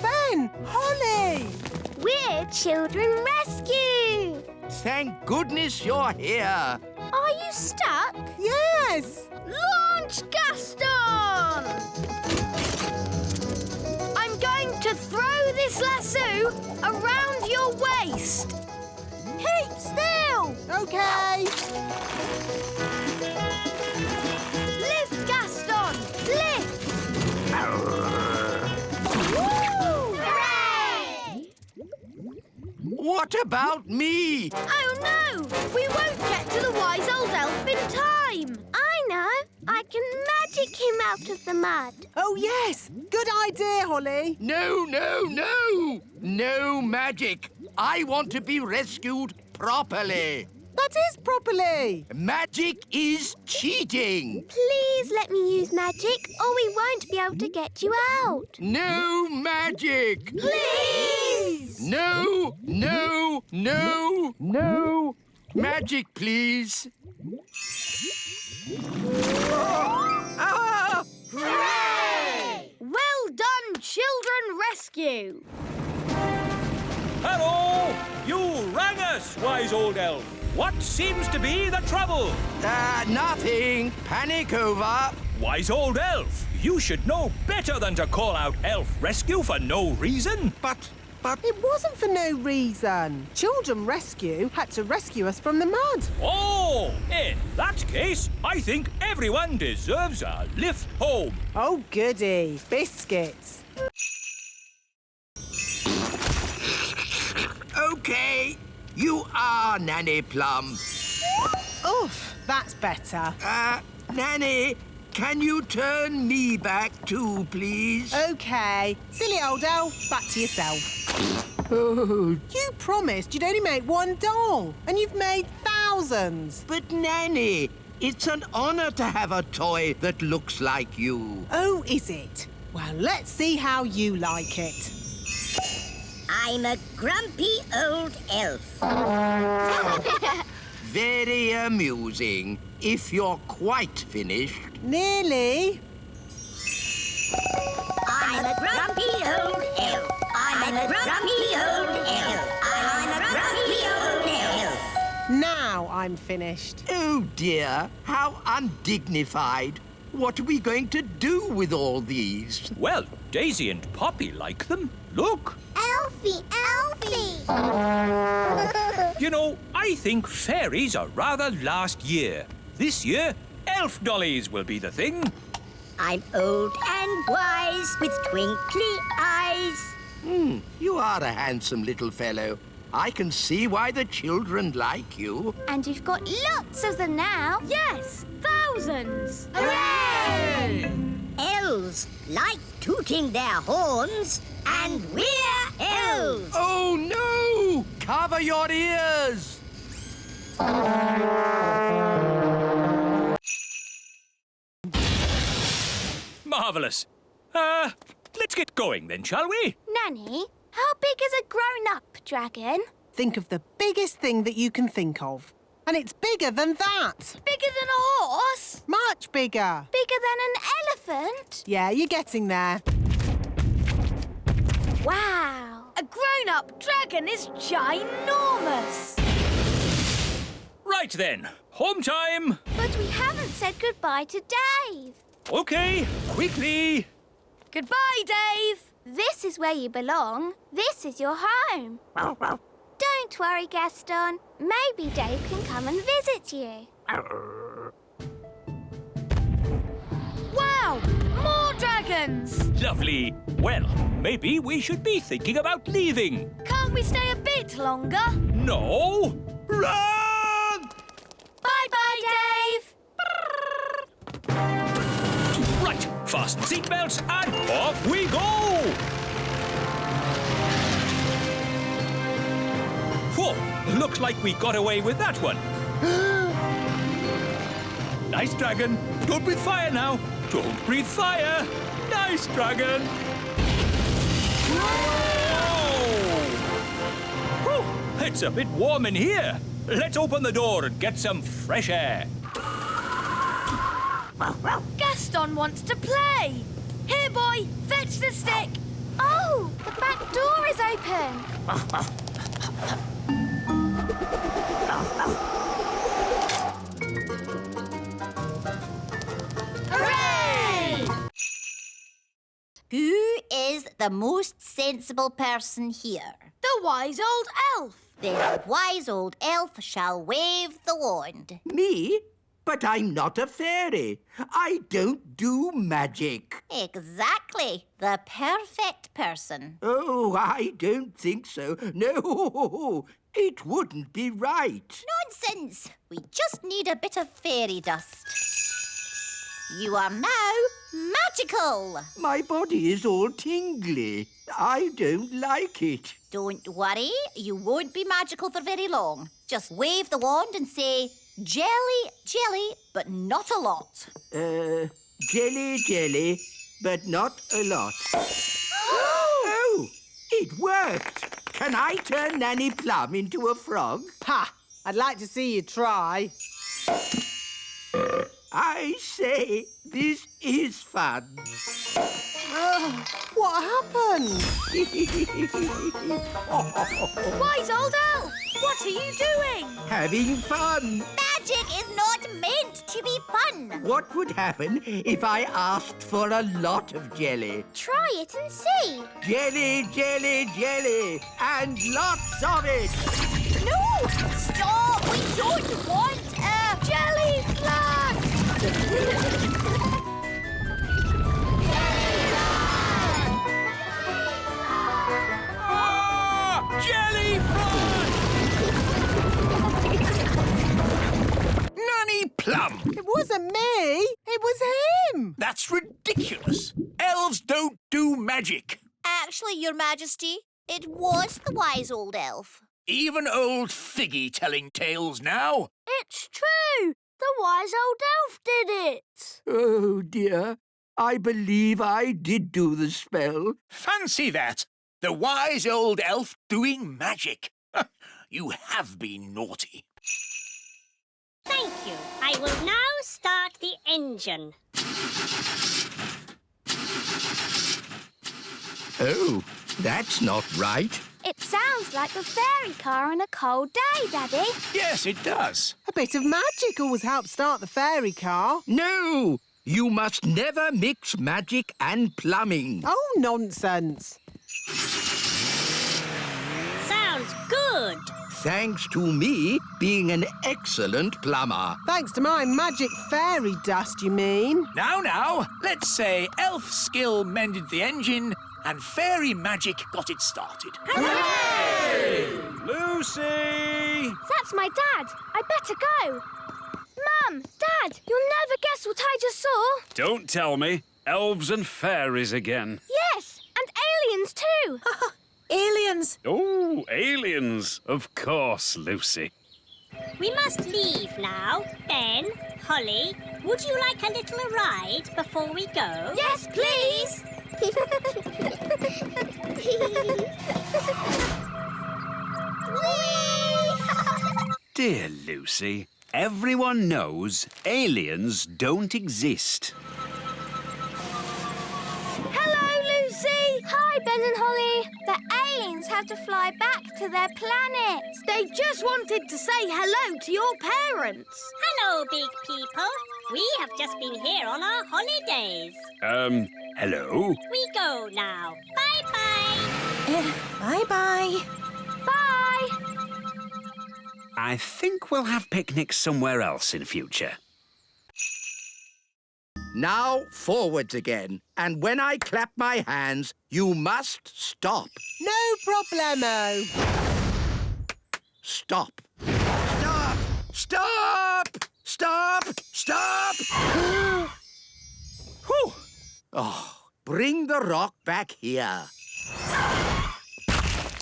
Ben! Holly! We're Children Rescue! Thank goodness you're here. Are you stuck? Yes! Launch Gaston! I'm going to throw this lasso around your waist. Keep still! Okay. Lift, Gaston! Lift! Woo! Hooray! What about me? Oh no! We won't get to the wise old elf in time! I know! I can magic him out of the mud. Oh, yes! Good idea, Holly. No, no, no! No magic. I want to be rescued properly. That is properly. Magic is cheating. Please let me use magic or we won't be able to get you out. No magic. Please! No, no, no, no. Magic, please. Ah! Hooray! Well done, Children Rescue! Hello! You rang us, wise old elf. What seems to be the trouble? Nothing. Panic over. Wise old elf, you should know better than to call out elf rescue for no reason. But... It wasn't for no reason. Children Rescue had to rescue us from the mud. Oh, in that case, I think everyone deserves a lift home. Oh, goody. Biscuits. Okay, you are Nanny Plum. Oof, that's better. Nanny, can you turn me back too, please? Okay. Silly old elf, back to yourself. Oh, You promised you'd only make one doll, and you've made thousands. but Nanny, it's an honor to have a toy that looks like you. Oh, is it? Well, let's see how you like it. I'm a grumpy old elf. Very amusing, if you're quite finished. Nearly. I'm a grumpy old elf. I'm a grumpy old elf. I'm a grumpy old elf. Now I'm finished. Oh dear, how undignified. What are we going to do with all these? Well, Daisy and Poppy like them. Look. Elfie, Elfie. You know, I think fairies are rather last year. This year, elf dollies will be the thing. I'm old and wise with twinkly eyes. You are a handsome little fellow. I can see why the children like you. And you've got lots of them now. Yes, thousands. Hooray! Elves like tooting their horns, and we're elves. Oh no! Cover your ears! Marvellous. Let's get going then, shall we? Nanny, how big is a grown-up dragon? Think of the biggest thing that you can think of. And it's bigger than that. Bigger than a horse? Much bigger. Bigger than an elephant? Yeah, you're getting there. Wow! A grown-up dragon is ginormous! Right then, home time. But we haven't said goodbye to Dave. Okay, quickly. Goodbye, Dave. This is where you belong. This is your home. Don't worry, Gaston. Maybe Dave can come and visit you. Wow! More dragons! Lovely. Well, maybe we should be thinking about leaving. Can't we stay a bit longer? No. Run! Bye-bye, Dave! Right, fasten seatbelts and off we go! Whoa, looks like we got away with that one. Nice dragon. Don't breathe fire now. Don't breathe fire. Nice dragon. Whoa! It's a bit warm in here. Let's open the door and get some fresh air. Gaston wants to play. Here, boy, fetch the stick. Ooh, the back door is open. Hooray! Who is the most sensible person here? The wise old elf. Then the wise old elf shall wave the wand. Me? But I'm not a fairy. I don't do magic. Exactly. The perfect person. Oh, I don't think so. No, it wouldn't be right. Nonsense. We just need a bit of fairy dust. You are now magical. My body is all tingly. I don't like it. Don't worry, you won't be magical for very long. Just wave the wand and say, jelly, jelly, but not a lot. Jelly, jelly, but not a lot. Oh, it worked. Can I turn Nanny Plum into a frog? Ha! I'd like to see you try. I say, this is fun. What happened? Wise old elf, what are you doing? Having fun. Magic is not meant to be fun. What would happen if I asked for a lot of jelly? Try it and see. Jelly, jelly, jelly, and lots of it. No! Stop! We don't want Jelly flash! Jelly Nanny Plum! It wasn't me. It was him. That's ridiculous. Elves don't do magic. Actually, Your Majesty, it was the wise old elf. Even old Figgy telling tales now. It's true. The wise old elf did it. Oh, dear. I believe I did do the spell. Fancy that. The wise old elf doing magic. You have been naughty. Thank you. I will now start the engine. Oh, that's not right. It sounds like the fairy car on a cold day, Daddy. Yes, it does. A bit of magic always helps start the fairy car. No! You must never mix magic and plumbing. Oh, nonsense. Sounds good. Thanks to me being an excellent plumber. Thanks to my magic fairy dust, you mean? Now, let's say elf skill mended the engine and fairy magic got it started. Hooray! Lucy! That's my dad. I better go. Mum, Dad, you'll never guess what I just saw. Don't tell me. Elves and fairies again. Yes, and aliens too. Aliens. Oh, aliens. Of course, Lucy. We must leave now. Ben, Holly, would you like a little ride before we go? Yes, please. Dear Lucy, everyone knows aliens don't exist. Hello, Lucy. Hi, Ben and Holly. The aliens have to fly back to their planet. They just wanted to say hello to your parents. Hello, big people. We have just been here on our holidays. Hello? We go now. Bye-bye. Bye-bye. Bye. I think we'll have picnics somewhere else in future. Now forwards again. And when I clap my hands, you must stop. No problemo. Stop. Stop! Stop! Stop! Stop! Whew. Oh, bring the rock back here.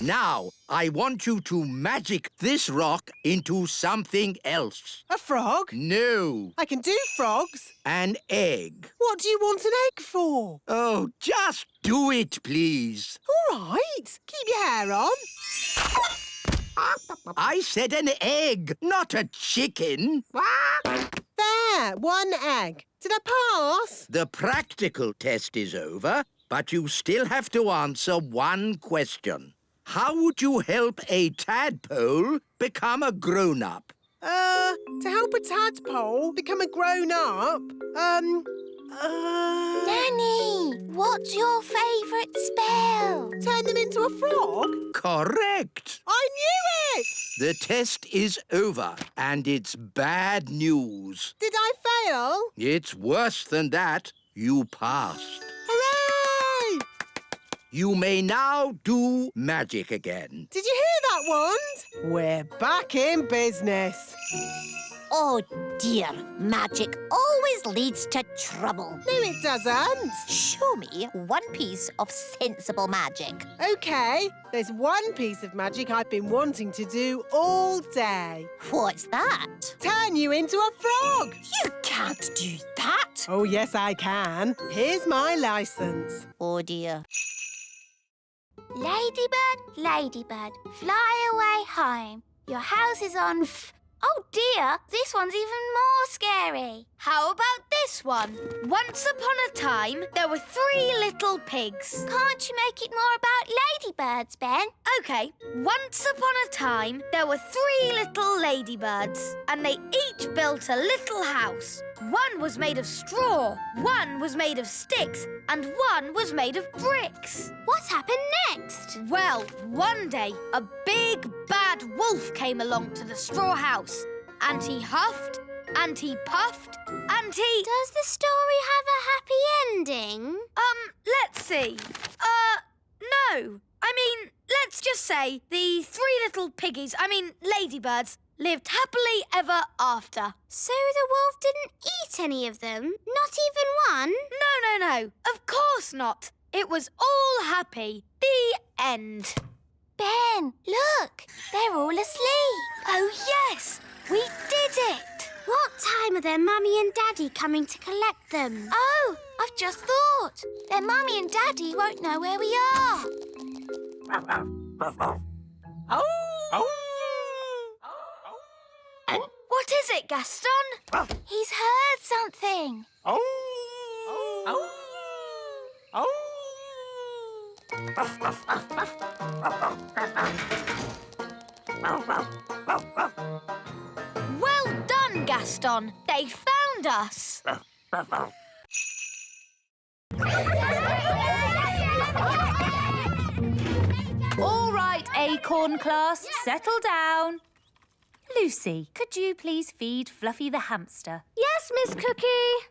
Now, I want you to magic this rock into something else. A frog? No, I can do frogs. an egg. What do you want an egg for? Oh, just do it, please. All right. Keep your hair on. I said an egg, not a chicken. There, one egg. Did I pass? The practical test is over. But you still have to answer one question. How would you help a tadpole become a grown-up? To help a tadpole become a grown-up, Nanny, what's your favourite spell? turn them into a frog? Correct. I knew it! The test is over, and it's bad news. Did I fail? It's worse than that. You passed. Hooray! You may now do magic again. Did you hear that, Wand? We're back in business. Oh dear, magic always leads to trouble. No, it doesn't. Show me one piece of sensible magic. OK, there's one piece of magic I've been wanting to do all day. What's that? Turn you into a frog. You can't do that. Oh, yes, I can. Here's my licence. Oh dear. Ladybird, ladybird, fly away home. Your house is on Oh dear, this one's even more scary. How about this one? Once upon a time, there were 3 little pigs. Can't you make it more about ladybirds, Ben? OK, once upon a time, there were 3 little ladybirds, and they each built a little house. One was made of straw, one was made of sticks, and one was made of bricks. What happened next? Well, one day, a big, bad wolf came along to the straw house, and he huffed, and he puffed, and he... Does the story have a happy ending? Let's see. No. I mean, let's just say the 3 little piggies, ladybirds, lived happily ever after. So the wolf didn't eat any of them? Not even one? No. Of course not. It was all happy. The end. Ben, look. They're all asleep. Oh, yes. We did it. What time are their mummy and daddy coming to collect them? Oh, I've just thought. Their mummy and daddy won't know where we are. What is it, Gaston? He's heard something. Well done, Gaston. They found us. All right, Acorn class, settle down. Lucy, could you please feed Fluffy the hamster? Yes, Miss Cookie.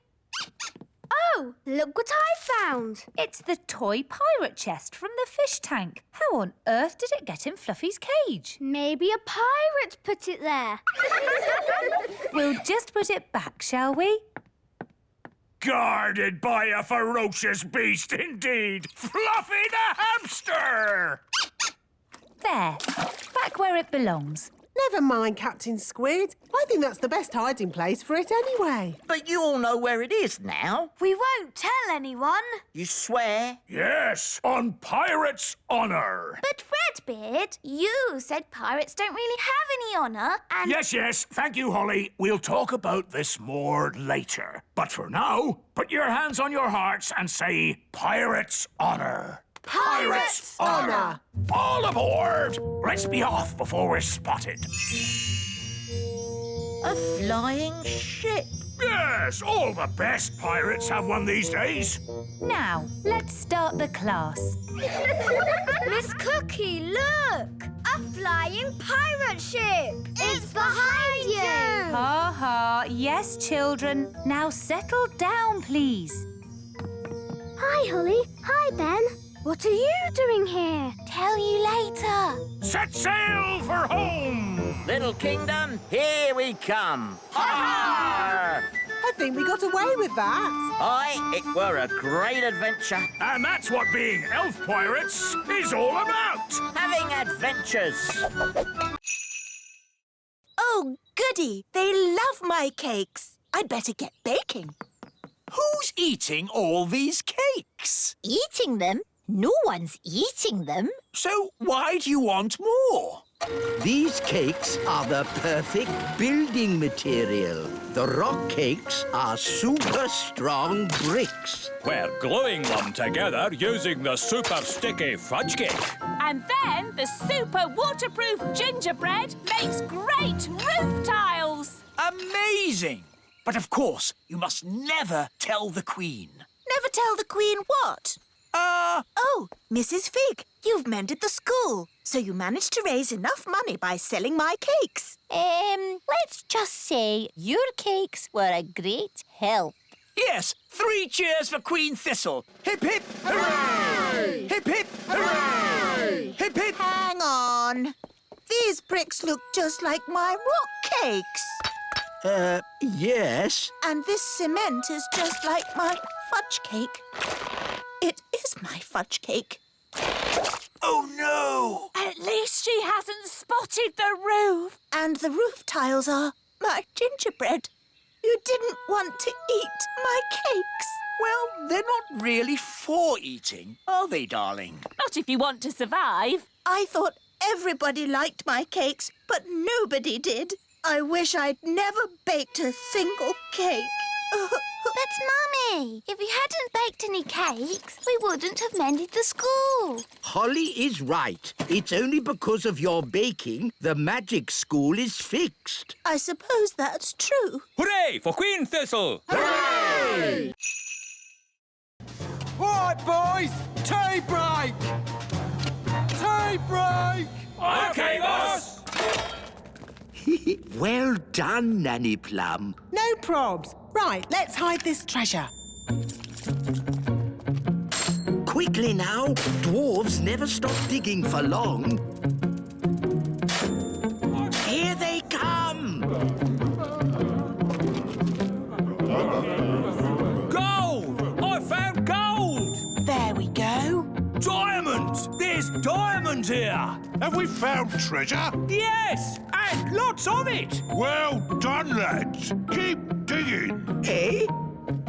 Oh, look what I found. It's the toy pirate chest from the fish tank. How on earth did it get in Fluffy's cage? Maybe a pirate put it there. We'll just put it back, shall we? Guarded by a ferocious beast indeed. Fluffy the hamster! There, back where it belongs. Never mind, Captain Squid. I think that's the best hiding place for it anyway. But you all know where it is now. We won't tell anyone. You swear? Yes, on pirate's honour. But Redbeard, you said pirates don't really have any honour and... Yes, thank you, Holly. We'll talk about this more later. But for now, put your hands on your hearts and say pirate's honour. Pirate's honour. All aboard! Let's be off before we're spotted. A flying ship. Yes, all the best pirates have one these days. Now, let's start the class. Miss Cookie, look! A flying pirate ship! It's behind you! Ha ha, yes, children. Now settle down, please. Hi, Holly. Hi, Ben. What are you doing here? Tell you later. Set sail for home! Little Kingdom, here we come. Ha! I think we got away with that. Aye, it were a great adventure. And that's what being elf pirates is all about! Having adventures. Oh, goody. They love my cakes. I'd better get baking. Who's eating all these cakes? Eating them? No one's eating them. So why do you want more? These cakes are the perfect building material. The rock cakes are super strong bricks. We're gluing them together using the super sticky fudge cake. And then the super waterproof gingerbread makes great roof tiles. Amazing! But of course, you must never tell the Queen. Never tell the Queen what? Oh, Mrs. Fig, you've mended the school, so you managed to raise enough money by selling my cakes. Let's just say your cakes were a great help. Yes, 3 cheers for Queen Thistle. Hip, hip, hooray! Hip, hip, hooray! Hip, hip. Hang on. These bricks look just like my rock cakes. Yes. And this cement is just like my fudge cake. It is my fudge cake. Oh, no! At least she hasn't spotted the roof. And the roof tiles are my gingerbread. You didn't want to eat my cakes. Well, they're not really for eating, are they, darling? Not if you want to survive. I thought everybody liked my cakes, but nobody did. I wish I'd never baked a single cake. But, Mummy, if you hadn't baked any cakes, we wouldn't have mended the school. Holly is right. It's only because of your baking the magic school is fixed. I suppose that's true. Hooray for Queen Thistle! Hooray! All right, boys, tea break! Tea break! OK, boss! Well done, Nanny Plum. No probs. Right, let's hide this treasure. Quickly now. Dwarves never stop digging for long. Here they come! Gold! I found gold! There we go. Diamonds! There's diamonds here! Have we found treasure? Yes! And lots of it! Well done, lads. Keep digging. Eh?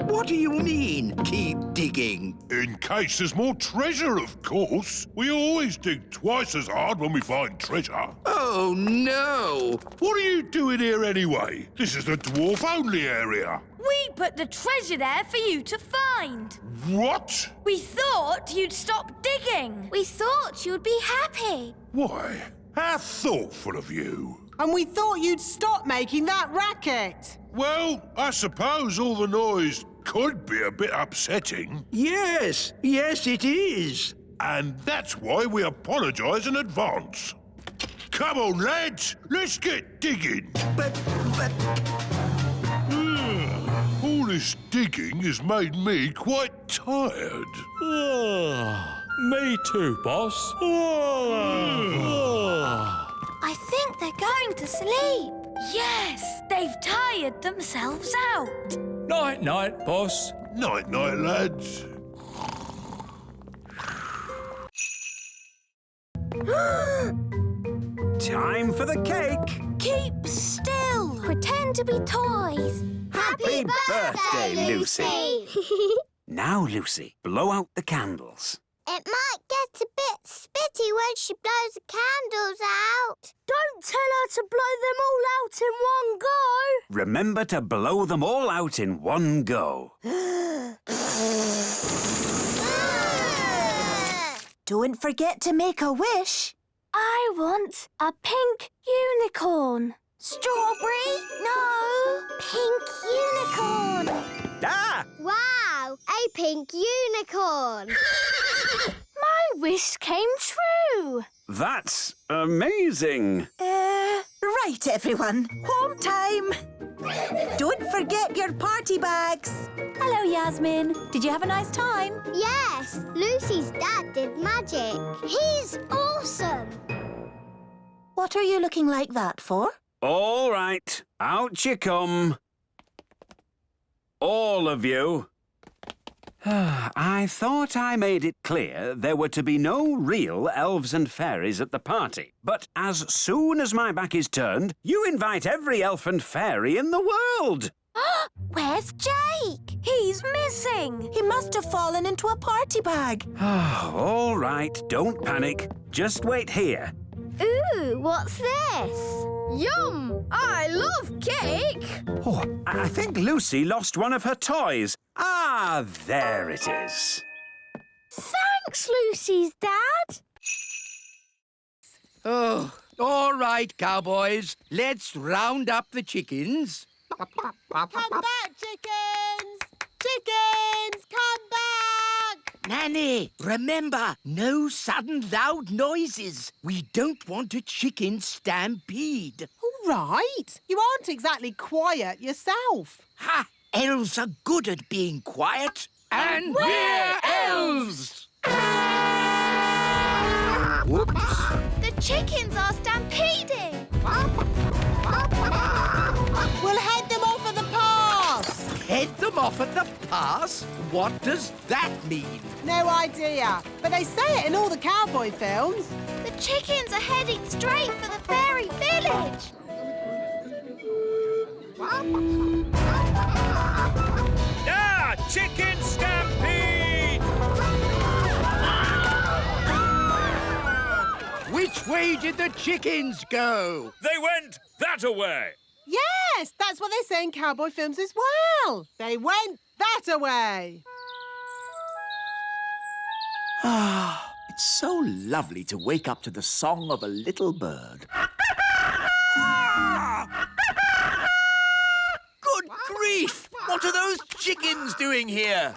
What do you mean, keep digging? In case there's more treasure, of course. We always dig twice as hard when we find treasure. Oh, no! What are you doing here anyway? This is the dwarf-only area. We put the treasure there for you to find. What? We thought you'd stop digging. We thought you'd be happy. Why? How thoughtful of you. And we thought you'd stop making that racket. Well, I suppose all the noise could be a bit upsetting. Yes, it is. And that's why we apologise in advance. Come on, lads, let's get digging. But... All this digging has made me quite tired. Me too, boss. I think they're going to sleep. Yes, they've tired themselves out. Night-night, boss. Night-night, lads. Time for the cake. Keep still. Pretend to be toys. Happy birthday, Lucy. Now, Lucy, blow out the candles. It might get a bit spitty when she blows the candles out. Don't tell her to blow them all out in one go. Remember to blow them all out in one go. Don't forget to make a wish. I want a pink unicorn. Strawberry? No. Pink unicorn. Ah! Wow, a pink unicorn. My wish came true. That's amazing. Right, everyone. Home time. Don't forget your party bags. Hello, Yasmin. Did you have a nice time? Yes, Lucy's dad did magic. He's awesome. What are you looking like that for? All right, out you come. All of you. I thought I made it clear there were to be no real elves and fairies at the party. But as soon as my back is turned, you invite every elf and fairy in the world. Where's Jake? He's missing. He must have fallen into a party bag. All right, don't panic. Just wait here. Ooh, what's this? Yum! I love cake! Oh, I think Lucy lost one of her toys. Ah, there it is. Thanks, Lucy's dad. Oh, all right, cowboys. Let's round up the chickens. Come back, chickens! Chickens, come back! Nanny, remember, no sudden loud noises. We don't want a chicken stampede. All right. You aren't exactly quiet yourself. Ha! Elves are good at being quiet. And we're elves! Whoops. The chickens are stampeding. We'll head them off at the pass. Head them off at the pass? What does that mean? No idea. But they say it in all the cowboy films. The chickens are heading straight for the fairy village. Ah, chicken stampede! Which way did the chickens go? They went that-a-way. Yes, that's what they say in cowboy films as well. They went that-a-way. Ah, it's so lovely to wake up to the song of a little bird. Good grief! What are those chickens doing here?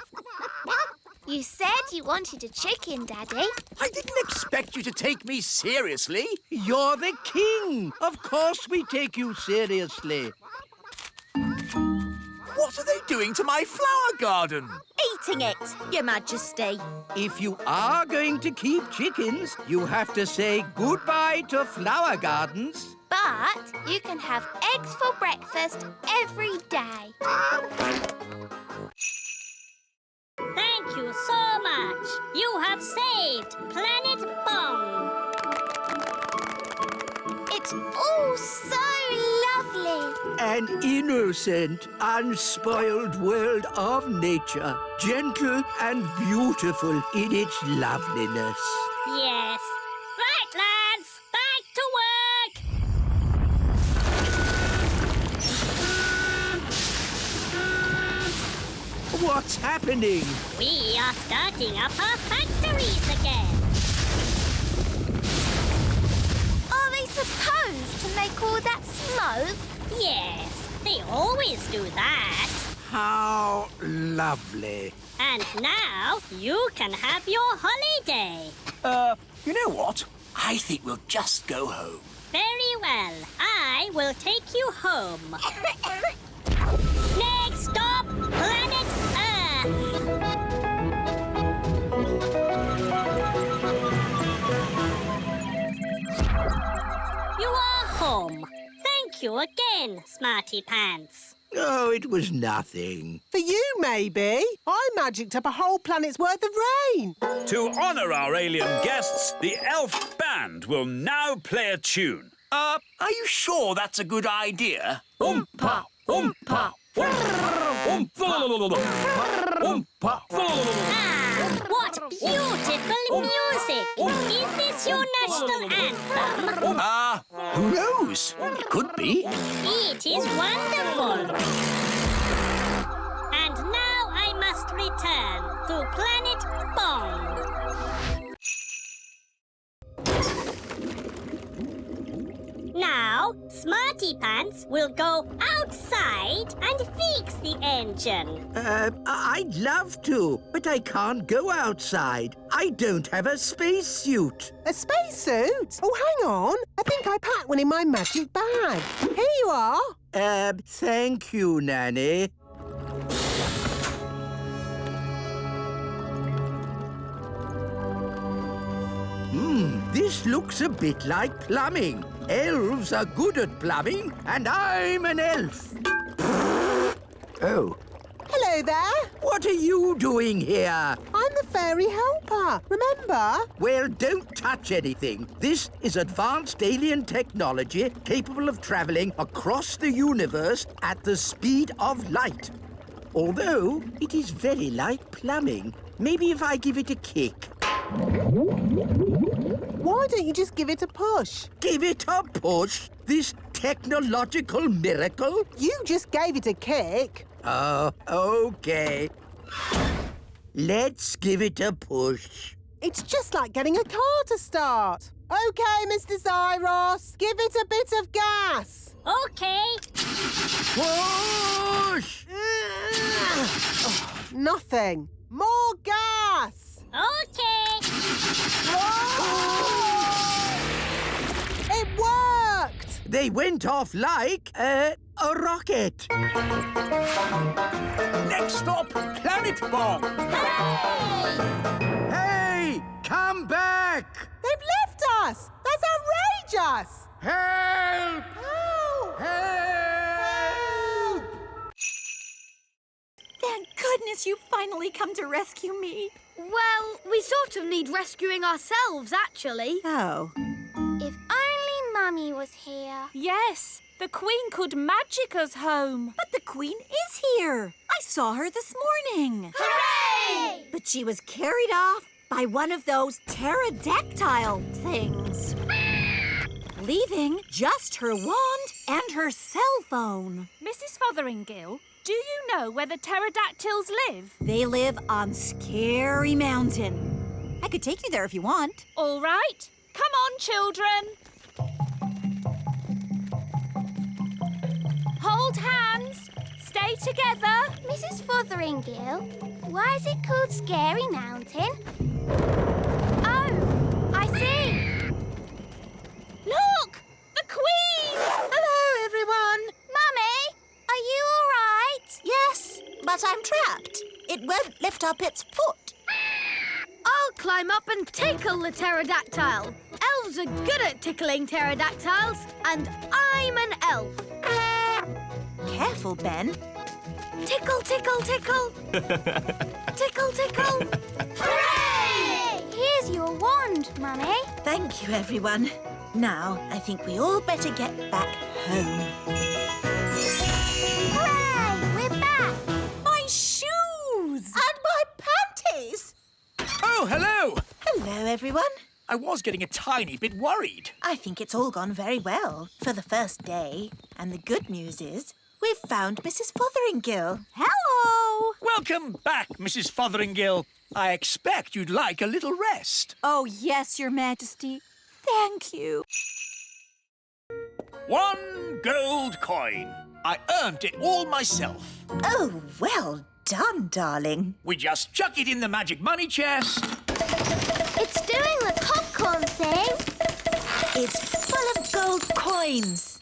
You said you wanted a chicken, Daddy. I didn't expect you to take me seriously. You're the king. Of course we take you seriously. What are they doing to my flower garden? Eating it, Your Majesty. If you are going to keep chickens, you have to say goodbye to flower gardens. But you can have eggs for breakfast every day. Thank you so much. You have saved Planet Bong. It's all so lovely. An innocent, unspoiled world of nature, gentle and beautiful in its loveliness. Yes. Right, lads. Back to work. What's happening? We are starting up our factories again. Are they supposed to make all that smoke? Yes, they always do that. How lovely. And now you can have your holiday. You know what? I think we'll just go home. Very well. I will take you home. Next stop, Planet Earth. You are home. Thank you again, Smarty Pants. Oh, it was nothing. For you, maybe. I magicked up a whole planet's worth of rain. To honour our alien guests, the elf band will now play a tune. Are you sure that's a good idea? Oompa, oompa, oompa, Ah, what beautiful music! Is this your national anthem? Who knows? It could be. It is wonderful. And now I must return to Planet Bong. Now, Smarty Pants will go outside and fix the engine. I'd love to, but I can't go outside. I don't have a spacesuit. A spacesuit? Oh, hang on. I think I packed one in my magic bag. Here you are. Thank you, Nanny. This looks a bit like plumbing. Elves are good at plumbing, and I'm an elf. Oh. Hello there. What are you doing here? I'm the fairy helper, remember? Well, don't touch anything. This is advanced alien technology capable of travelling across the universe at the speed of light. Although, it is very like plumbing. Maybe if I give it a kick. Why don't you just give it a push? Give it a push? This technological miracle? You just gave it a kick. Oh, okay. Let's give it a push. It's just like getting a car to start. OK, Mr. Zyros, give it a bit of gas. OK. Push! Nothing. More gas. OK. It worked. They went off like a rocket. Next stop, Planet Bomb. Hey, come back! They've left us. That's outrageous. Help! Help! Help! Thank goodness you finally come to rescue me. Well, we sort of need rescuing ourselves, actually. Oh. If only Mummy was here. Yes, the Queen could magic us home. But the Queen is here. I saw her this morning. Hooray! But she was carried off by one of those pterodactyl things. Leaving just her wand and her cell phone. Mrs. Fotheringill, do you know where the pterodactyls live? They live on Scary Mountain. I could take you there if you want. All right. Come on, children. Hold hands. Stay together. Mrs. Fotheringill, why is it called Scary Mountain? Oh, I see. Look! The Queen! Hello, everyone. Mummy, are you all right? Yes, but I'm trapped. It won't lift up its foot. I'll climb up and tickle the pterodactyl. Elves are good at tickling pterodactyls, and I'm an elf. Careful, Ben. Tickle, tickle, tickle. Tickle, tickle. Hooray! Here's your wand, Mummy. Thank you, everyone. Now, I think we all better get back home. Hooray! We're back. My shoes! And my panties! Oh, hello! Hello, everyone. I was getting a tiny bit worried. I think it's all gone very well for the first day. And the good news is we've found Mrs. Fotheringill. Hello! Welcome back, Mrs. Fotheringill. I expect you'd like a little rest. Oh, yes, Your Majesty. Thank you. 1 gold coin. I earned it all myself. Oh, well done, darling. We just chuck it in the magic money chest. It's doing the popcorn thing. It's full of gold coins.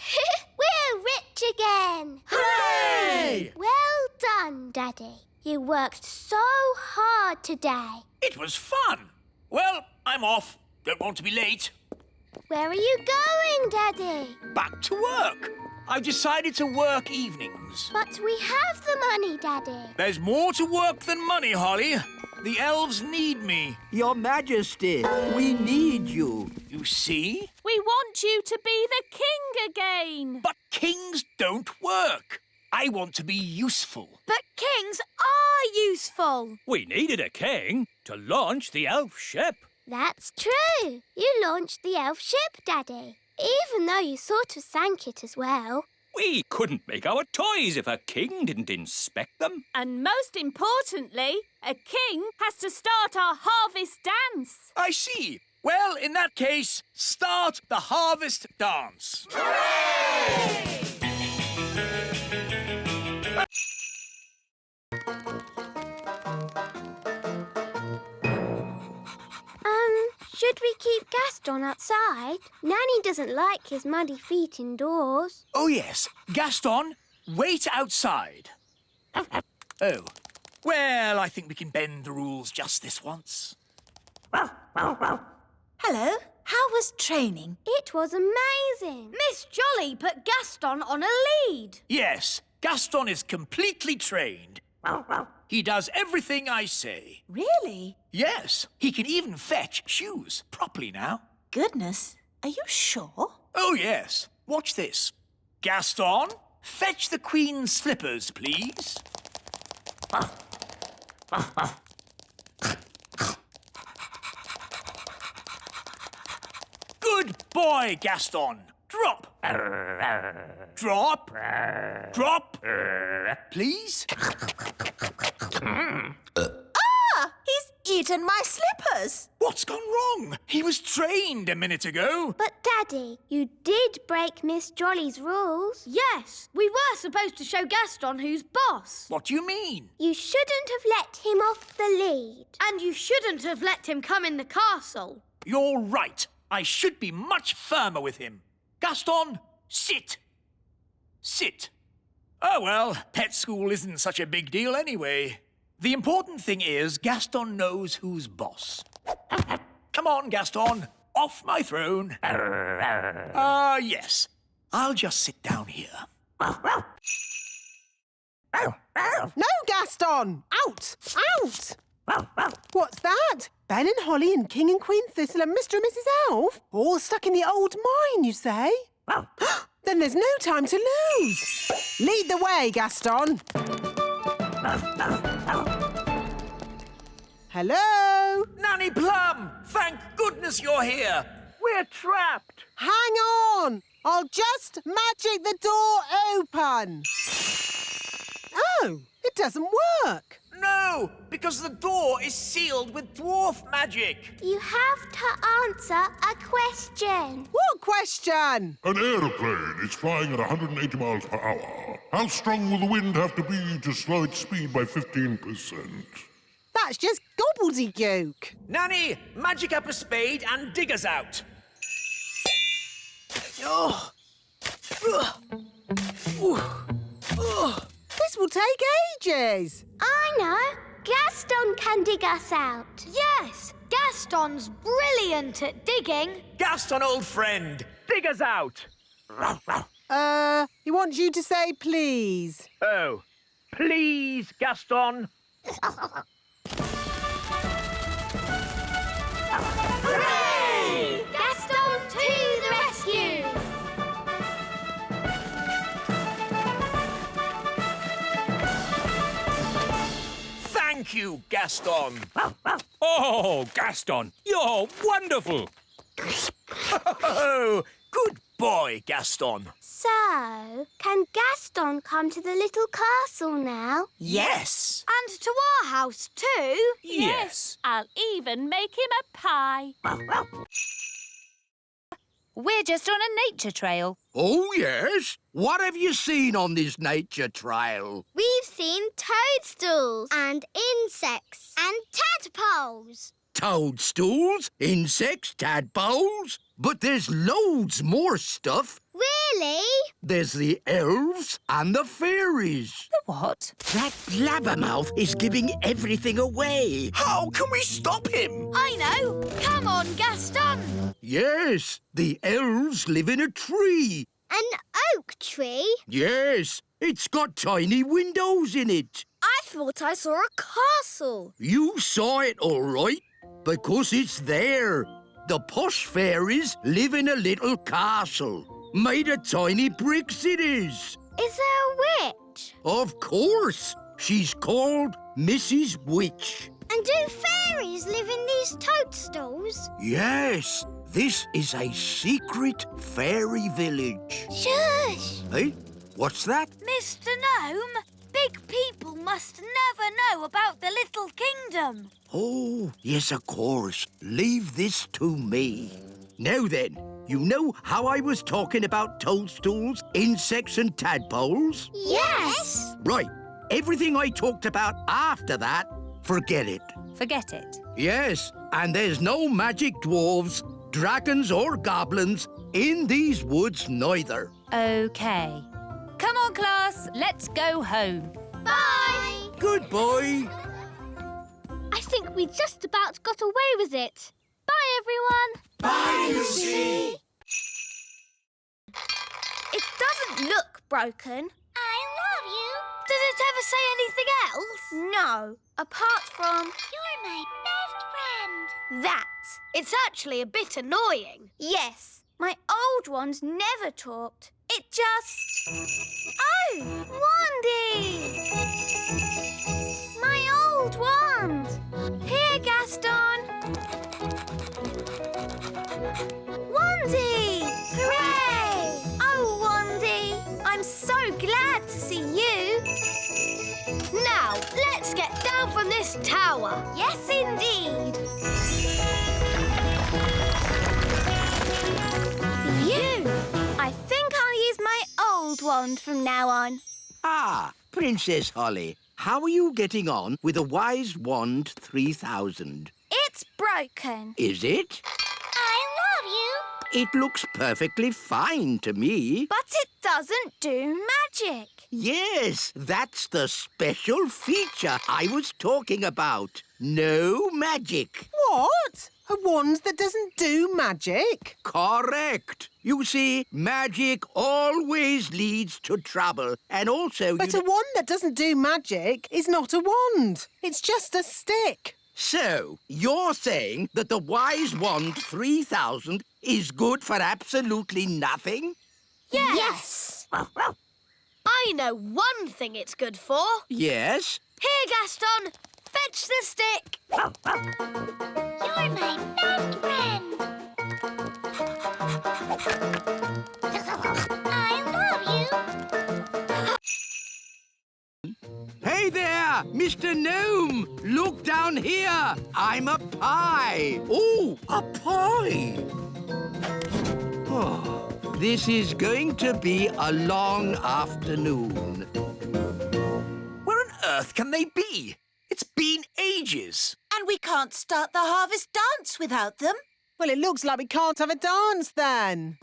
We're rich again. Hooray! Well done, Daddy. You worked so hard today. It was fun. Well, I'm off. Don't want to be late. Where are you going, Daddy? Back to work. I've decided to work evenings. But we have the money, Daddy. There's more to work than money, Holly. The elves need me. Your Majesty, we need you. You see? We want you to be the king again. But kings don't work. I want to be useful. But kings are useful. We needed a king to launch the elf ship. That's true. You launched the elf ship, Daddy. Even though you sort of sank it as well. We couldn't make our toys if a king didn't inspect them. And most importantly, a king has to start our harvest dance. I see. Well, in that case, start the harvest dance. Should we keep Gaston outside? Nanny doesn't like his muddy feet indoors. Oh, yes. Gaston, wait outside. Oh. Well, I think we can bend the rules just this once. Hello. How was training? It was amazing. Miss Jolly put Gaston on a lead. Yes, Gaston is completely trained. He does everything I say. Really? Yes, he can even fetch shoes properly now. Goodness. Are you sure? Oh, yes. Watch this. Gaston, fetch the Queen's slippers, please. boy, Gaston. Drop. Drop. Drop. Please. He's eaten my slippers. What's gone wrong? He was trained a minute ago. But, Daddy, you did break Miss Jolly's rules. Yes, we were supposed to show Gaston who's boss. What do you mean? You shouldn't have let him off the lead. And you shouldn't have let him come in the castle. You're right. I should be much firmer with him. Gaston, sit. Sit. Oh, well, pet school isn't such a big deal anyway. The important thing is Gaston knows who's boss. Come on, Gaston. Off my throne. Yes. I'll just sit down here. No, Gaston! Out! Out! What's that? Ben and Holly and King and Queen Thistle and Mr. and Mrs. Elf? All stuck in the old mine, you say? Then there's no time to lose. Lead the way, Gaston. Hello? Nanny Plum! Thank goodness you're here! We're trapped! Hang on! I'll just magic the door open. Oh, it doesn't work. No, because the door is sealed with dwarf magic. You have to answer a question. What question? An aeroplane is flying at 180 miles per hour. How strong will the wind have to be to slow its speed by 15%? That's just gobbledygook. Nanny, magic up a spade and dig us out. Oh. This will take ages. I know. Gaston can dig us out. Yes, Gaston's brilliant at digging. Gaston, old friend, dig us out. He wants you to say please. Oh, please, Gaston. Hooray! Gaston to the rescue! Thank you, Gaston. Oh, Gaston, you're wonderful. Oh, good boy, Gaston. So, can Gaston come to the little castle now? Yes. And to our house too. Yes. I'll even make him a pie. We're just on a nature trail. Oh, yes? What have you seen on this nature trail? We've seen toadstools and insects and tadpoles. Toadstools, insects, tadpoles. But there's loads more stuff. Really? There's the elves and the fairies. The what? That blabbermouth is giving everything away. How can we stop him? I know. Come on, Gaston. Yes, the elves live in a tree. An oak tree? Yes, it's got tiny windows in it. I thought I saw a castle. You saw it all right, because it's there. The posh fairies live in a little castle. Made of tiny bricks it is. Is there a witch? Of course. She's called Mrs. Witch. And do fairies live in these toadstools? Yes, this is a secret fairy village. Shush! Hey, what's that? Mr. Gnome, big people must never know about the little kingdom. Oh, yes, of course. Leave this to me. Now then, you know how I was talking about toadstools, insects and tadpoles? Yes! Right. Everything I talked about after that, forget it. Forget it. Yes, and there's no magic dwarves, dragons or goblins in these woods neither. OK. Come on, class. Let's go home. Bye! Goodbye. I think we just about got away with it. Bye, everyone. Bye, Lucy. It doesn't look broken. I love you. Does it ever say anything else? No, apart from You're my best friend. that. It's actually a bit annoying. Yes, my old ones never talked. It just... Oh, Wandy! My old wand. Here, Gaston. Wandy! from this tower. Yes, indeed. Phew! I think I'll use my old wand from now on. Ah, Princess Holly, how are you getting on with the Wise Wand 3000? It's broken. Is it? I love you. It looks perfectly fine to me. But it doesn't do magic. Yes, that's the special feature I was talking about. No magic. What? A wand that doesn't do magic? Correct. You see, magic always leads to trouble. And also... But a wand that doesn't do magic is not a wand. It's just a stick. So, you're saying that the Wise Wand 3000 is good for absolutely nothing? Yes. I know one thing it's good for. Yes? Here, Gaston. Fetch the stick. You're my best friend. I love you. Hey there, Mr. Gnome! Look down here! I'm a pie! Oh, a pie! Oh, this is going to be a long afternoon. Where on earth can they be? It's been ages. And we can't start the harvest dance without them. Well, it looks like we can't have a dance then.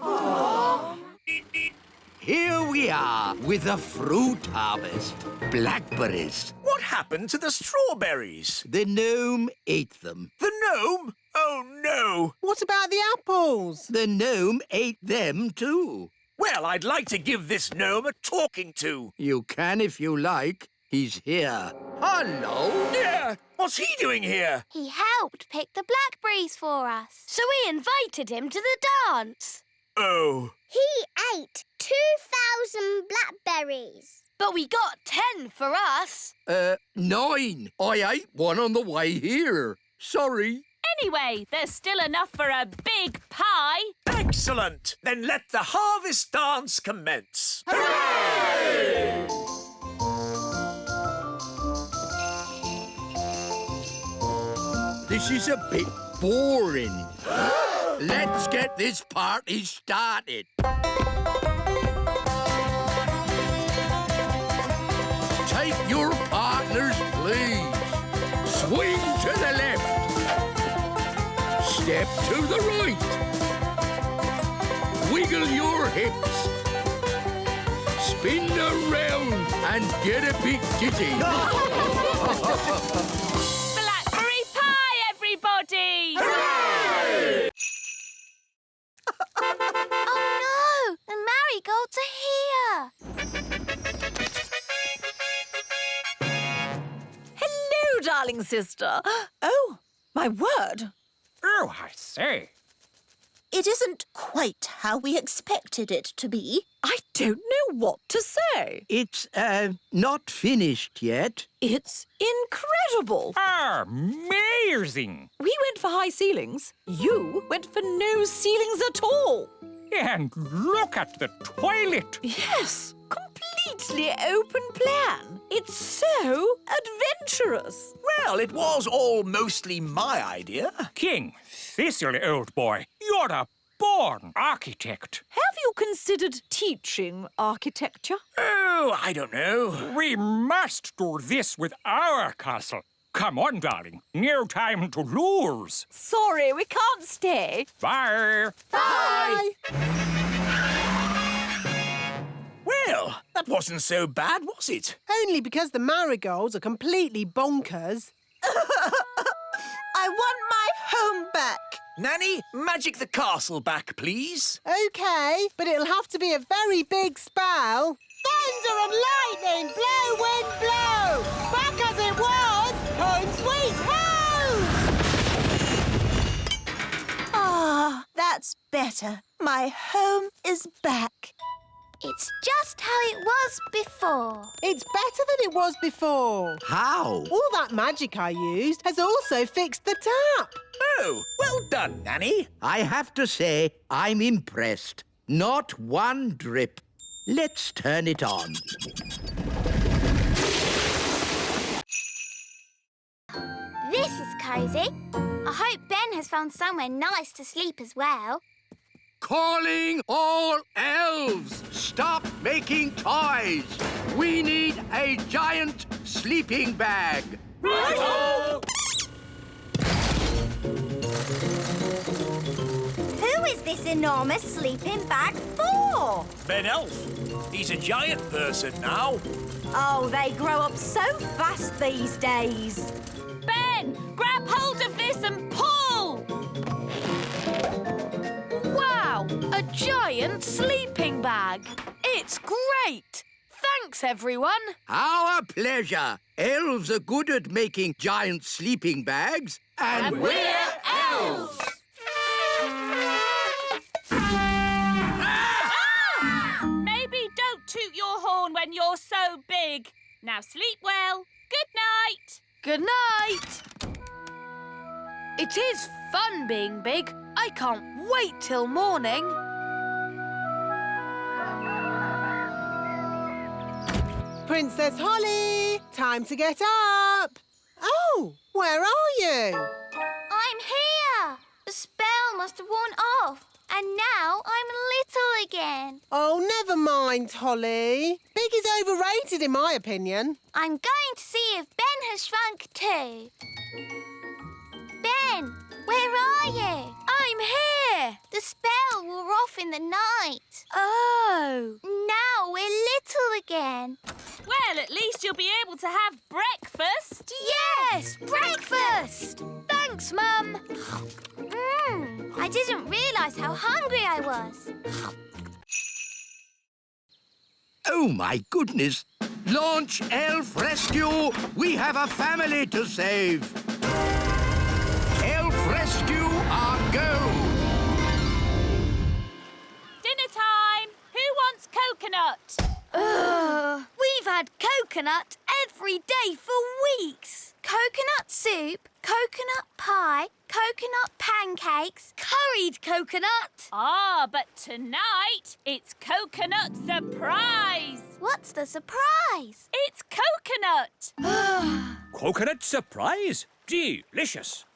Here we are with the fruit harvest. Blackberries. What happened to the strawberries? The gnome ate them. The gnome? Oh, no. What about the apples? The gnome ate them too. Well, I'd like to give this gnome a talking to. You can if you like. He's here. Hello? Yeah, what's he doing here? He helped pick the blackberries for us. So we invited him to the dance. Oh. He ate 2,000 blackberries. But we got 10 for us. 9. I ate one on the way here. Sorry. Anyway, there's still enough for a big pie. Excellent. Then let the harvest dance commence. Hooray! This is a bit boring. Let's get this party started. Take your partners, please. Swing to the left. Step to the right. Wiggle your hips. Spin around and get a bit giddy. Blackberry pie, everybody! Hooray! Oh, no! The marigolds are here. Hello, darling sister. Oh, my word. Oh, I see. It isn't quite how we expected it to be. I don't know what to say. It's, not finished yet. It's incredible. Amazing. We went for high ceilings. You went for no ceilings at all. And look at the toilet. Yes, completely open plan. It's so adventurous. Well, it was all mostly my idea. King Thistle, old boy, you're a born architect. Have you considered teaching architecture? Oh, I don't know. We must do this with our castle. Come on, darling. No time to lose. Sorry, we can't stay. Bye. Bye. Well, that wasn't so bad, was it? Only because the marigolds are completely bonkers. I want my home back. Nanny, magic the castle back, please. OK, but it'll have to be a very big spell. Thunder and lightning, blow, wind, blow! Back as it was, home sweet home! Ah, that's better. My home is back. It's just how it was before. It's better than it was before. How? All that magic I used has also fixed the tap. Oh, well done, Nanny. I have to say, I'm impressed. Not one drip. Let's turn it on. cosy. I hope Ben has found somewhere nice to sleep as well. Calling all elves! Stop making toys! We need a giant sleeping bag. Righto! Who is this enormous sleeping bag for? Ben Elf. He's a giant person now. Oh, they grow up so fast these days. Ben, grab hold of this and pull! Wow, a giant sleeping bag. It's great. Thanks, everyone. Our pleasure. Elves are good at making giant sleeping bags. And we're elves! Maybe don't toot your horn when you're so big. Now sleep well. Good night. Good night. It is fun being big. I can't wait till morning. Princess Holly, time to get up. Oh, where are you? I'm here. The spell must have worn off. And now I'm little again. Oh, never mind, Holly. Big is overrated, in my opinion. I'm going to see if Ben has shrunk too. Ben, where are you? I'm here. The spell wore off in the night. Oh. Now we're little again. Well, at least you'll be able to have breakfast. Yes, breakfast. Thanks, Mum. I didn't realise how hungry I was. Oh, my goodness. Launch Elf Rescue. We have a family to save. Elf Rescue, our go. Dinner time. Who wants coconut? We've had coconut every day for weeks. Coconut soup, coconut pie, coconut pancakes, curried coconut. Ah, but tonight it's coconut surprise. What's the surprise? It's coconut. Coconut surprise? Delicious.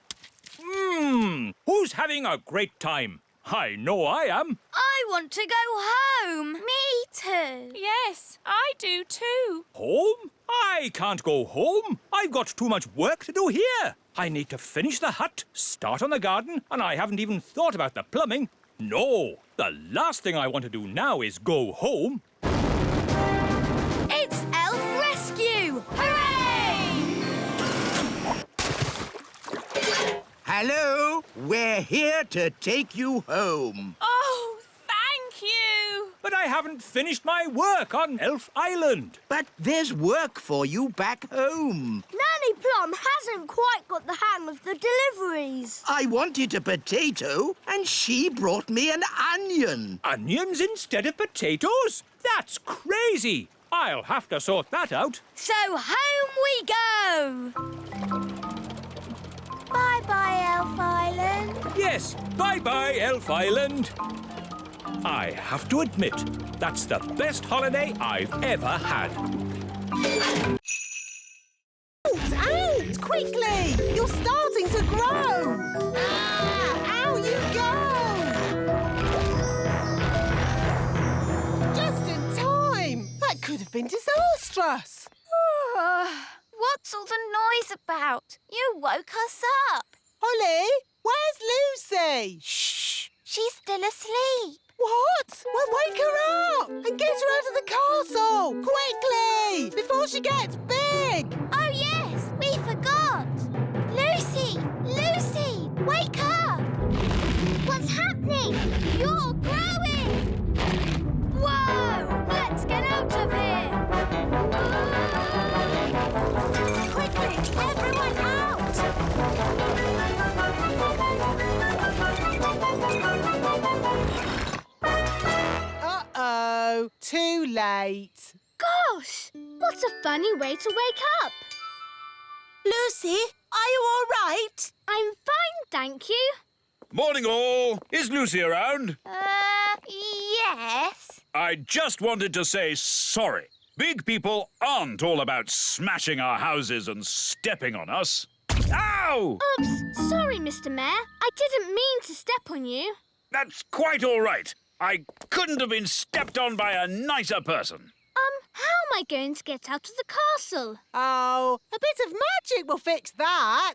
Who's having a great time? I know I am. I want to go home. Me too. Yes, I do too. Home? I can't go home. I've got too much work to do here. I need to finish the hut, start on the garden, and I haven't even thought about the plumbing. No, the last thing I want to do now is go home. It's Elf Rescue! Hooray! Hello, we're here to take you home. Oh, thank you. But I haven't finished my work on Elf Island. But there's work for you back home. Nanny Plum hasn't quite got the hang of the deliveries. I wanted a potato, and she brought me an onion. Onions instead of potatoes? That's crazy. I'll have to sort that out. So home we go! Bye-bye, Elf Island. Yes, bye-bye, Elf Island. I have to admit, that's the best holiday I've ever had. Out! Quickly! You're starting to grow! Out you go! Just in time! That could have been disastrous. What's all the noise about? You woke us up. Holly, where's Lucy? Shh! She's still asleep. What? Well, wake her up and get her out of the castle! Quickly! Before she gets big! Oh, yes! We forgot! Lucy! Lucy! Wake up! What's happening? You're growing! Whoa! Let's get out of here! Quickly, everyone out! Uh-oh, too late. Gosh, what a funny way to wake up. Lucy, are you all right? I'm fine, thank you. Morning, all. Is Lucy around? Yes. I just wanted to say sorry. Big people aren't all about smashing our houses and stepping on us. Ow! Oops, sorry, Mr. Mayor. I didn't mean to step on you. That's quite all right. I couldn't have been stepped on by a nicer person. How am I going to get out of the castle? Oh, a bit of magic will fix that.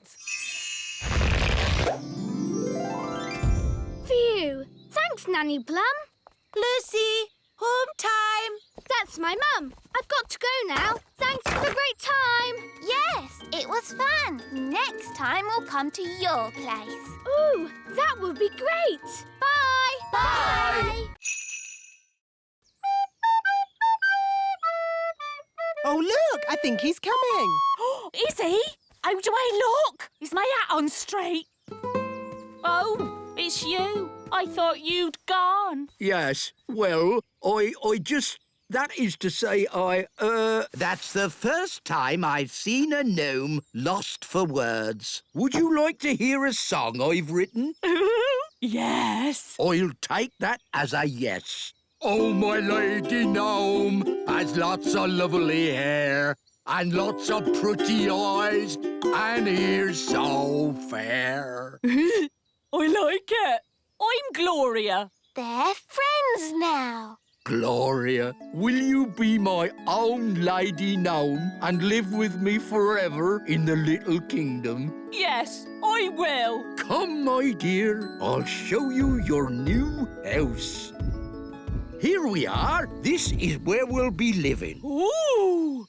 Phew. Thanks, Nanny Plum. Lucy, home time. That's my mum. I've got to go now. Thanks for the great time. Yes, it was fun. Next time we'll come to your place. Ooh, that would be great. Bye. Bye. Oh, look, I think he's coming. Is he? How do I look? Is my hat on straight? Oh, it's you. I thought you'd gone. Yes, well, I just... That is to say, That's the first time I've seen a gnome lost for words. Would you like to hear a song I've written? Yes. I'll take that as a yes. Oh, my lady gnome has lots of lovely hair and lots of pretty eyes and ears so fair. I like it. I'm Gloria. They're friends now. Gloria, will you be my own lady gnome and live with me forever in the little kingdom? Yes, I will. Come, my dear, I'll show you your new house. Here we are. This is where we'll be living. Ooh!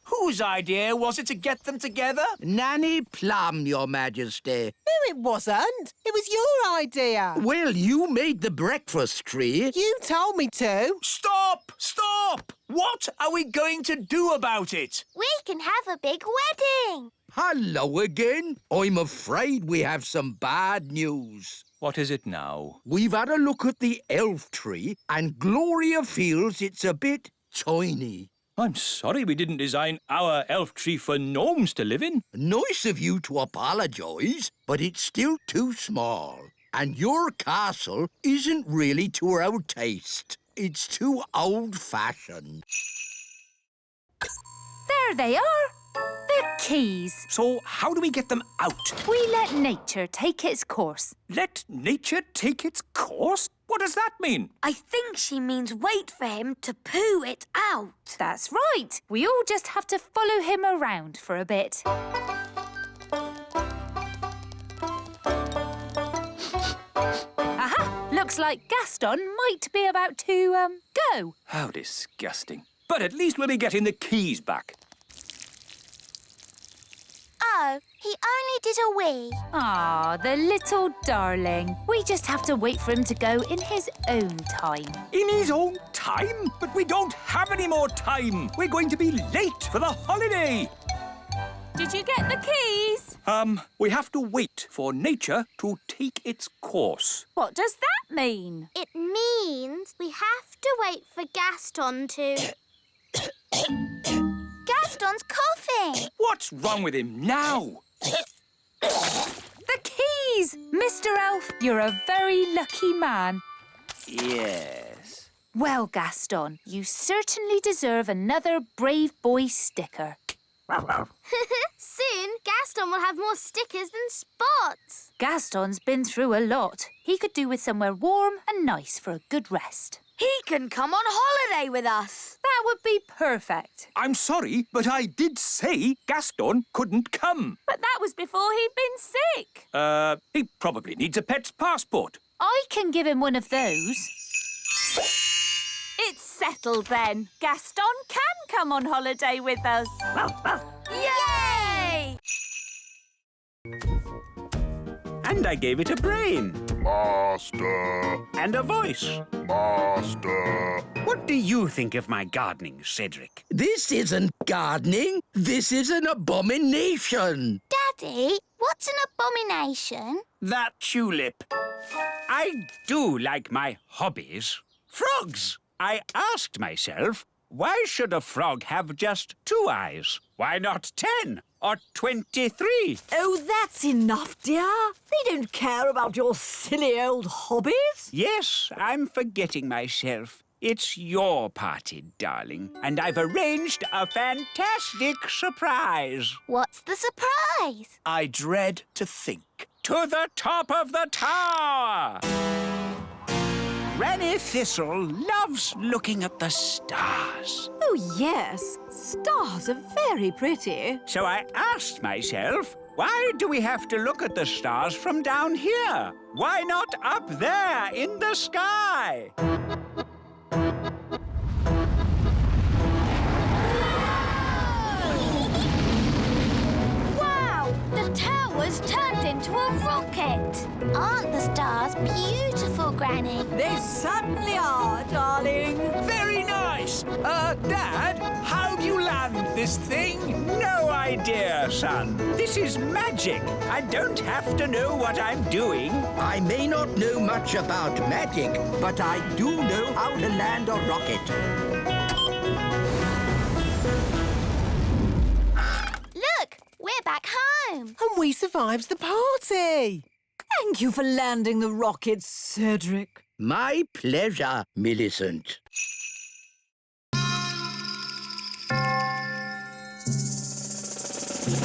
Whose idea was it to get them together? Nanny Plum, Your Majesty. No, it wasn't. It was your idea. Well, you made the breakfast tree. You told me to. Stop! Stop! What are we going to do about it? We can have a big wedding. Hello again. I'm afraid we have some bad news. What is it now? We've had a look at the elf tree, and Gloria feels it's a bit tiny. I'm sorry we didn't design our elf tree for gnomes to live in. Nice of you to apologise, but it's still too small. And your castle isn't really to our taste. It's too old-fashioned. There they are. The keys. So how do we get them out? We let nature take its course. Let nature take its course? What does that mean? I think she means wait for him to poo it out. That's right. We all just have to follow him around for a bit. Aha! Looks like Gaston might be about to, go. How disgusting. But at least we'll be getting the keys back. Oh, he only did a wee. Ah, the little darling. We just have to wait for him to go in his own time. In his own time? But we don't have any more time. We're going to be late for the holiday. Did you get the keys? We have to wait for nature to take its course. What does that mean? It means we have to wait for Gaston to... Gaston's coughing. What's wrong with him now? The keys! Mr. Elf, you're a very lucky man. Yes. Well, Gaston, you certainly deserve another Brave Boy sticker. Soon, Gaston will have more stickers than spots. Gaston's been through a lot. He could do with somewhere warm and nice for a good rest. He can come on holiday with us. That would be perfect. I'm sorry, but I did say Gaston couldn't come. But that was before he'd been sick. He probably needs a pet's passport. I can give him one of those. It's settled then. Gaston can come on holiday with us. Yay! And I gave it a brain. Master. And a voice. Master. What do you think of my gardening, Cedric? This isn't gardening. This is an abomination. Daddy, what's an abomination? That tulip. I do like my hobbies. Frogs. I asked myself, why should a frog have just 2 eyes? Why not 10 or 23? Oh, that's enough, dear. They don't care about your silly old hobbies. Yes, I'm forgetting myself. It's your party, darling, and I've arranged a fantastic surprise. What's the surprise? I dread to think. To the top of the tower! Granny Thistle loves looking at the stars. Oh, yes. Stars are very pretty. So I asked myself, why do we have to look at the stars from down here? Why not up there in the sky? Wow! The tower's turned into a rocket. Aren't the stars beautiful, Granny? They certainly are, darling. Very nice. Dad, how do you land this thing? No idea, son. This is magic. I don't have to know what I'm doing. I may not know much about magic, but I do know how to land a rocket. Look, we're back home. And we survived the party. Thank you for landing the rocket, Cedric. My pleasure, Millicent.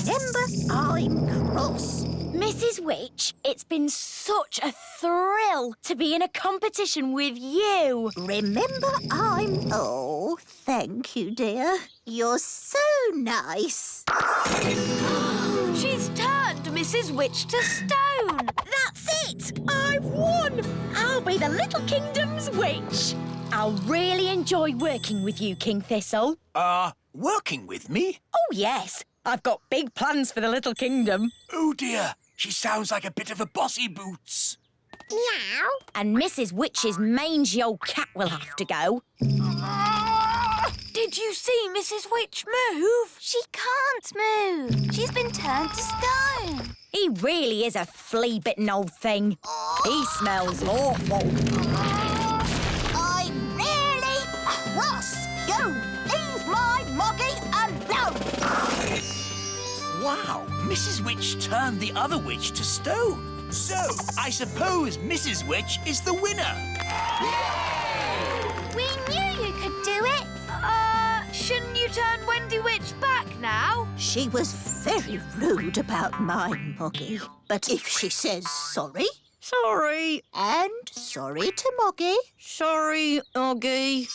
Remember, I'm cross. Mrs. Witch, it's been such a thrill to be in a competition with you. Remember, I'm... Oh, thank you, dear. You're so nice. She's turned Mrs. Witch to stone. That's it! I've won! I'll be the Little Kingdom's witch. I'll really enjoy working with you, King Thistle. Working with me? Oh, yes. I've got big plans for the Little Kingdom. Oh, dear. She sounds like a bit of a bossy boots. Meow. And Mrs. Witch's mangy old cat will have to go. Did you see Mrs. Witch move? She can't move. She's been turned to stone. He really is a flea-bitten old thing. He smells awful. I'm really cross. You leave my moggy alone. Wow, Mrs. Witch turned the other witch to stone. So, I suppose Mrs. Witch is the winner. We knew you could do it. Shouldn't you turn Wendy Witch back now? She was very rude about my moggy. But if she says sorry... Sorry. And sorry to Moggy. Sorry, Oggy.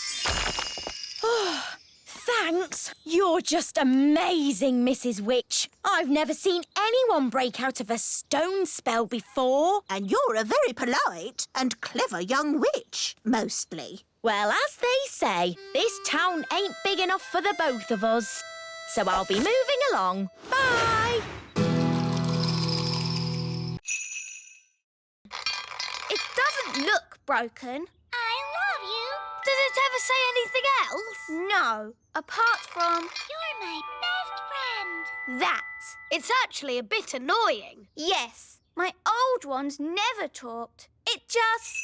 Thanks. You're just amazing, Mrs. Witch. I've never seen anyone break out of a stone spell before. And you're a very polite and clever young witch, mostly. Well, as they say, this town ain't big enough for the both of us. So I'll be moving along. Bye. It doesn't look broken. I love you. Does it ever say anything else? No, apart from... You're my best friend. That. It's actually a bit annoying. Yes, my old ones never talked. It just...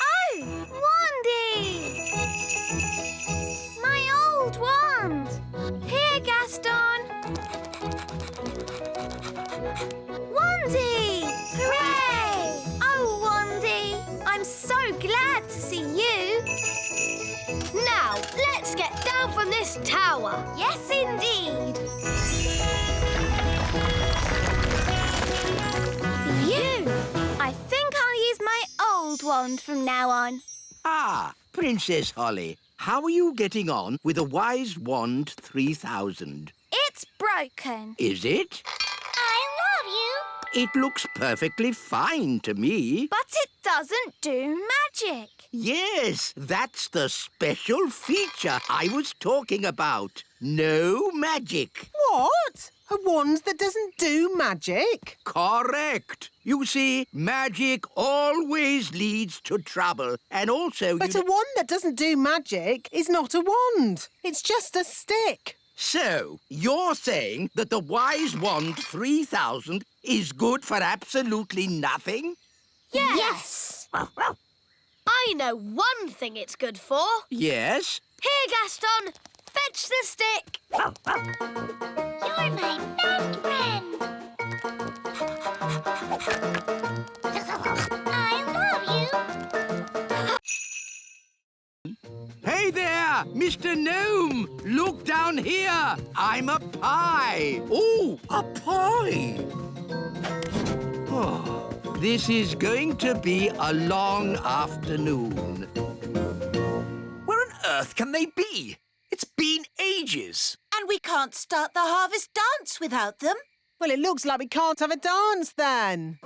Oh, Wandy! My old wand! Here, Gaston! Wandy! Hooray! Oh, Wandy! I'm so glad to see you! Now, let's get down from this tower. Yes, indeed! Phew! I think I'll use my old wand from now on. Ah, Princess Holly, how are you getting on with the Wise Wand 3000? It's broken. Is it? I love you. It looks perfectly fine to me. But it doesn't do magic. Yes, that's the special feature I was talking about. No magic. What? A wand that doesn't do magic? Correct. You see, magic always leads to trouble. And also... But a wand that doesn't do magic is not a wand. It's just a stick. So, you're saying that the Wise Wand 3000 is good for absolutely nothing? Yes. I know one thing it's good for. Yes? Here, Gaston. Fetch the stick. You're my best friend. I love you. Mr. Gnome, look down here. I'm a pie. Oh, a pie! Oh, this is going to be a long afternoon. Where on earth can they be? It's been ages. And we can't start the harvest dance without them. Well, it looks like we can't have a dance then.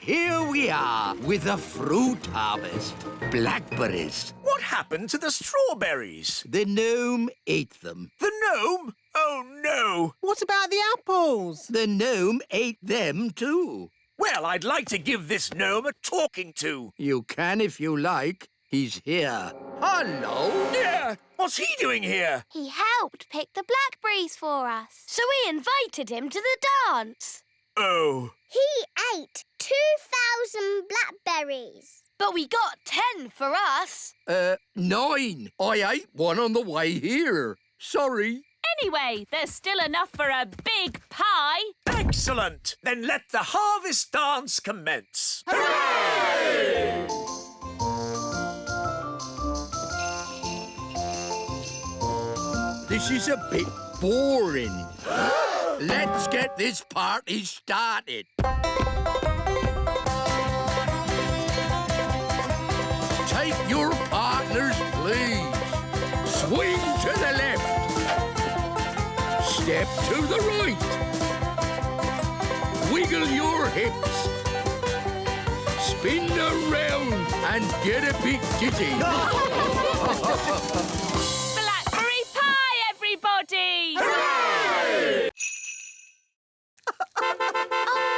Here we are with the fruit harvest. Blackberries. What happened to the strawberries? The gnome ate them. The gnome? Oh, no. What about the apples? The gnome ate them too. Well, I'd like to give this gnome a talking to. You can if you like. He's here. Hello. Yeah, what's he doing here? He helped pick the blackberries for us. So we invited him to the dance. Oh. He ate 2,000 blackberries. But we got 10 for us. 9. I ate one on the way here. Sorry. Anyway, there's still enough for a big pie. Excellent. Then let the harvest dance commence. Hooray! This is a bit boring. Let's get this party started. Take your partners, please. Swing to the left. Step to the right. Wiggle your hips. Spin around and get a bit giddy. Blackberry pie, everybody! Hooray! Oh,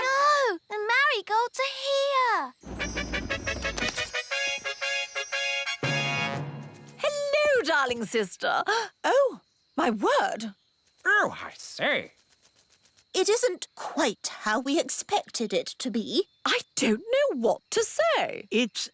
no! The marigolds are here. Hello, darling sister. Oh, my word. Oh, I say. It isn't quite how we expected it to be. I don't know what to say. It's,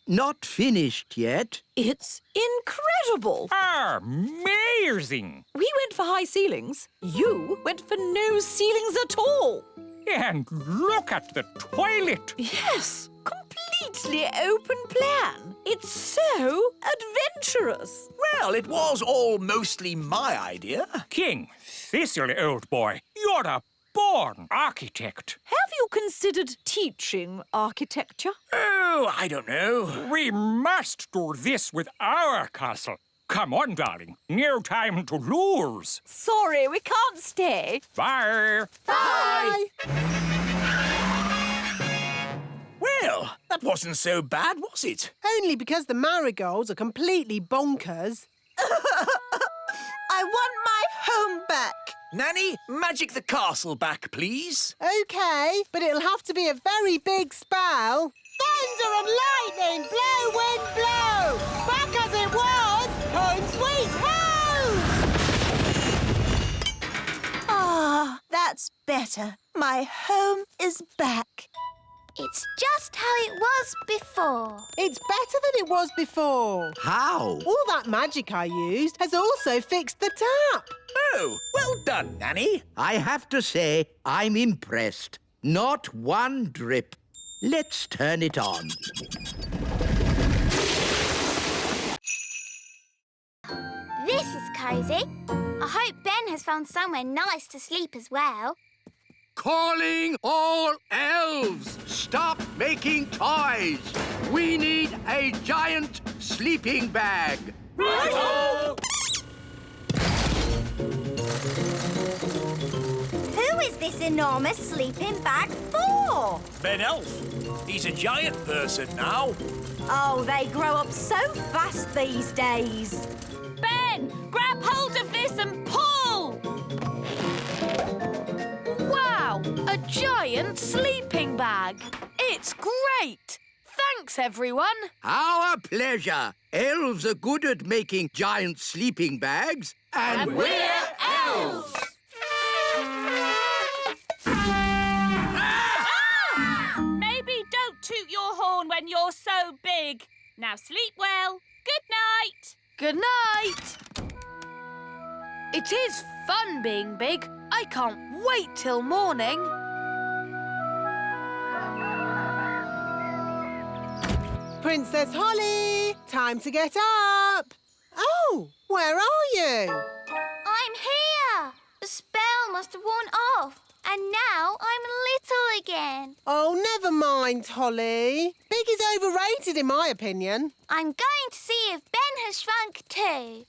not finished yet. It's incredible. Amazing. We went for high ceilings. You went for no ceilings at all. And look at the toilet. Yes, completely open plan. It's so adventurous. Well, it was all mostly my idea. King Thistle, old boy, you're a born architect. Have you considered teaching architecture? Oh, I don't know. We must do this with our castle. Come on, darling. No time to lose. Sorry, we can't stay. Bye. Bye. Well, that wasn't so bad, was it? Only because the marigolds are completely bonkers. I want my home back. Nanny, magic the castle back, please. OK, but it'll have to be a very big spell. Thunder and lightning, blow, wind, blow! Back as it was, home sweet home! Ah, that's better. My home is back. It's just how it was before. It's better than it was before. How? All that magic I used has also fixed the tap. Oh, well done, Nanny. I have to say, I'm impressed. Not one drip. Let's turn it on. This is cosy. I hope Ben has found somewhere nice to sleep as well. Calling all elves! Stop making toys! We need a giant sleeping bag. Who is this enormous sleeping bag for? Ben Elf. He's a giant person now. Oh, they grow up so fast these days. Ben, grab hold of this and pull! Wow, a giant sleeping bag. It's great. Thanks, everyone. Our pleasure. Elves are good at making giant sleeping bags. And we're elves! Maybe don't toot your horn when you're so big. Now sleep well. Good night. Good night. It is fun being big. I can't wait till morning. Princess Holly, time to get up. Oh, where are you? I'm here. The spell must have worn off. And now I'm little again. Oh, never mind, Holly. Big is overrated, in my opinion. I'm going to see if Ben has shrunk too.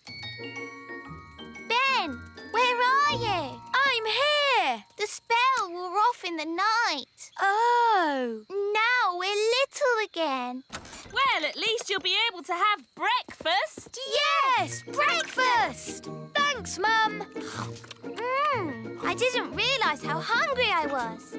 Ben, where are you? I'm here. The spell wore off in the night. Oh. Now we're little again. Well, at least you'll be able to have breakfast. Yes, breakfast. Thanks, Mum. I didn't realise how hungry I was.